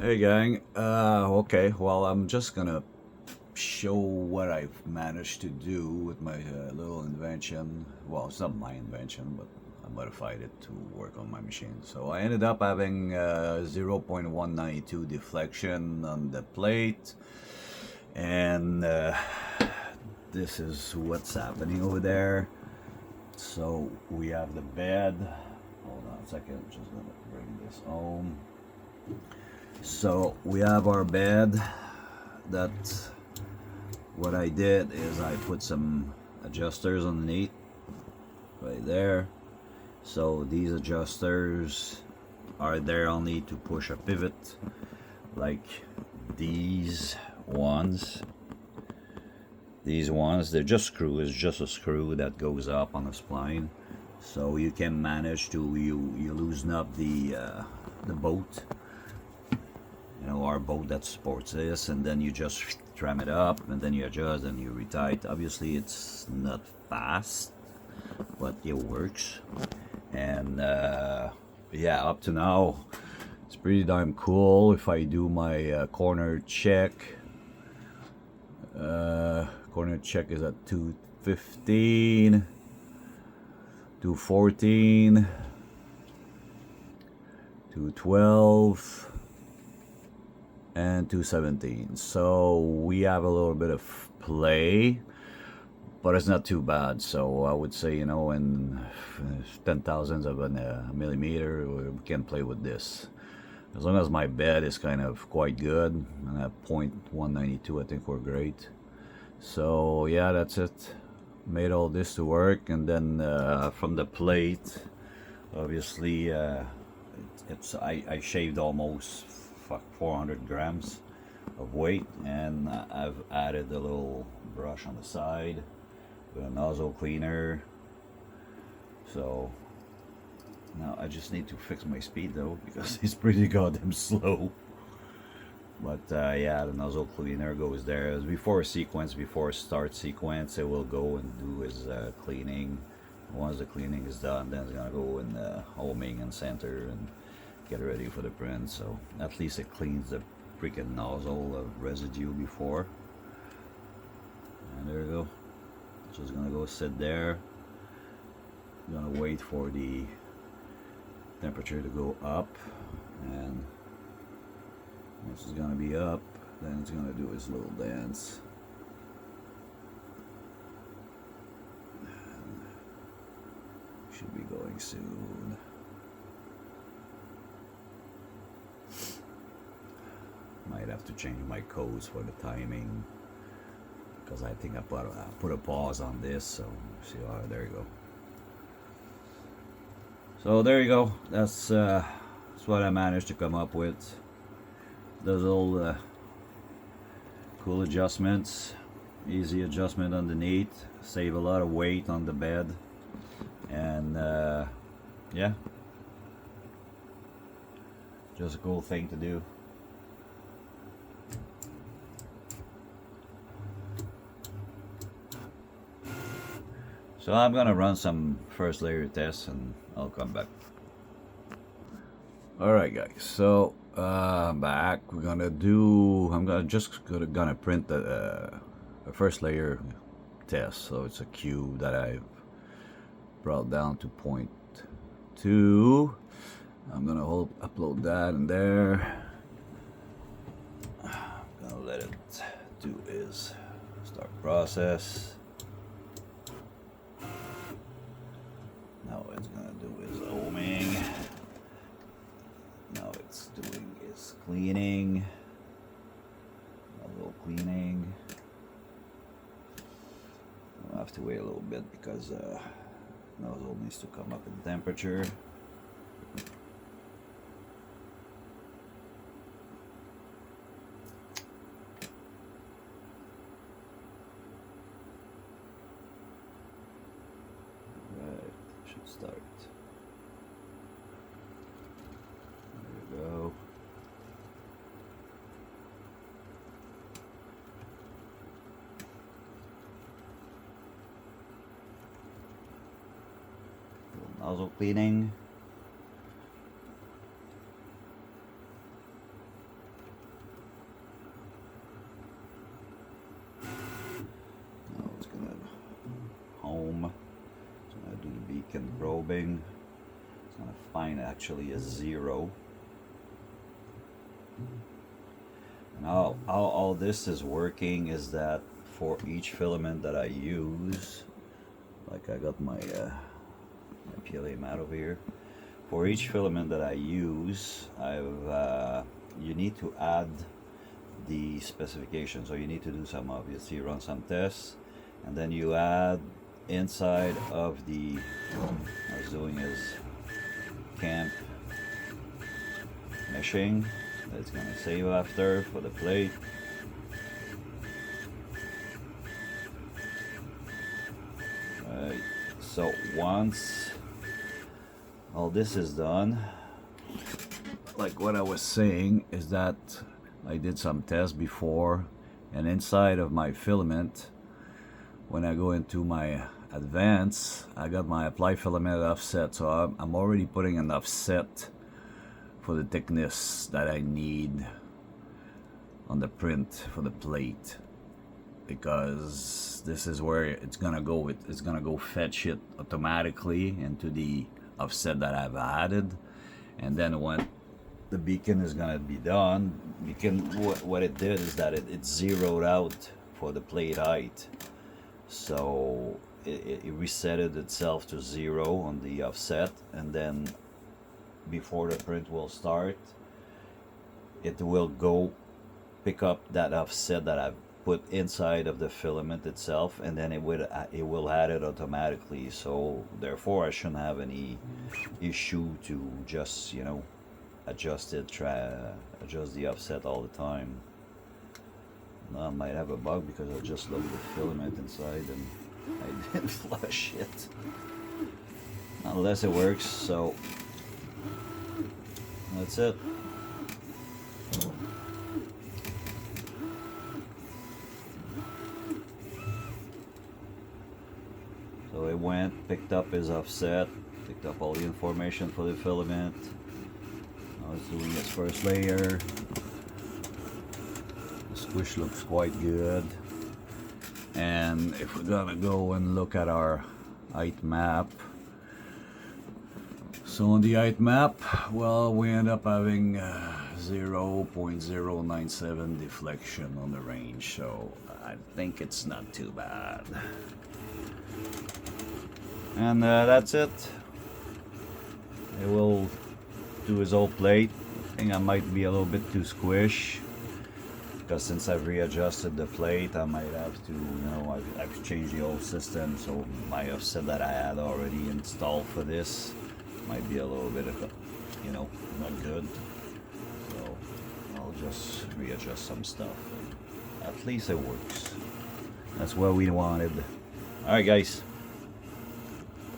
Hey gang, okay, well I'm just gonna show what I've managed to do with my little invention. Well, it's not my invention, but I modified it to work on my machine. So I ended up having 0.192 deflection on the plate, and this is what's happening over there. So we have the bed. Hold on a second, I'm just gonna bring this home. So we have our bed. That what I did is I put some adjusters underneath right there. So these adjusters are there only to push a pivot, like these ones. These ones, they're just screws. It's just a screw that goes up on a spline. So you can manage to you loosen up the boat. You know, our boat that supports this, and then you just tram it up, and then you adjust and you retight. Obviously it's not fast, but it works. And yeah, up to now it's pretty darn cool. If I do my corner check, corner check is at 215, 214, 212, and 217. So we have a little bit of play, but it's not too bad. So I would say, you know, in 10,000ths of a millimeter, we can play with this. As long as my bed is kind of quite good, and at 0.192, I think we're great. So yeah, that's it. Made all this to work, and then from the plate, obviously, I shaved almost 400 grams of weight, and I've added a little brush on the side with a nozzle cleaner. So now I just need to fix my speed though, because it's pretty goddamn slow. But yeah, the nozzle cleaner goes there. As before sequence, before start sequence, it will go and do his cleaning. Once the cleaning is done, then it's gonna go in homing and center and get ready for the print. So at least it cleans the freaking nozzle of residue before. And there we go. Just gonna go sit there. I'm gonna wait for the temperature to go up, and once it's gonna be up, then it's gonna do its little dance. And should be going soon. Might have to change my codes for the timing, because I think I put a pause on this. So see, there you go. So there you go. That's what I managed to come up with. Those little cool adjustments, easy adjustment underneath, save a lot of weight on the bed, and yeah, just a cool thing to do. So I'm gonna run some first layer tests, and I'll come back. Alright guys, so I'm back. I'm gonna print the first layer test. So it's a cube that I've brought down to 0.2. I'm gonna upload that in there. I'm gonna let it do its start process. Now it's gonna do its homing. Now it's doing its cleaning. A little cleaning. I'll have to wait a little bit because nozzle needs to come up in temperature. Start. There we go. Nozzle cleaning. probing. It's gonna find actually a 0. And all this is working is that for each filament that I use, like I got my PLA mat over here. For each filament that I use, you need to add the specification. So you need to do some, obviously run some tests, and then you add inside of the, I was doing is KAMP meshing. That's gonna save after for the plate. Right, so once all this is done, like what I was saying is that I did some tests before, and inside of my filament, when I go into my advance, I got my apply filament offset, so I'm already putting an offset for the thickness that I need on the print for the plate, because this is where it's gonna go. It's gonna go fetch it automatically into the offset that I've added, and then when the beacon is gonna be done, what it did is that it zeroed out for the plate height, so it resetted itself to 0 on the offset, and then before the print will start, it will go pick up that offset that I've put inside of the filament itself, and then it will add it automatically. So therefore I shouldn't have any issue to just, you know, adjust the offset all the time. Now I might have a bug because I just loaded the filament inside and I didn't flush it. Unless it works, so that's it. So it went, picked up his offset, picked up all the information for the filament. Now it's doing its first layer. The squish looks quite good. And if we're gonna go and look at our height map, so on the height map, well, we end up having 0.097 deflection on the range, so I think it's not too bad. And that's it. It will do his whole plate. I think I might be a little bit too squish, because since I've readjusted the plate, I might have to, you know, I've changed the whole system, so my offset that I had already installed for this might be a little bit of, you know, not good. So I'll just readjust some stuff. At least it works. That's what we wanted. Alright guys.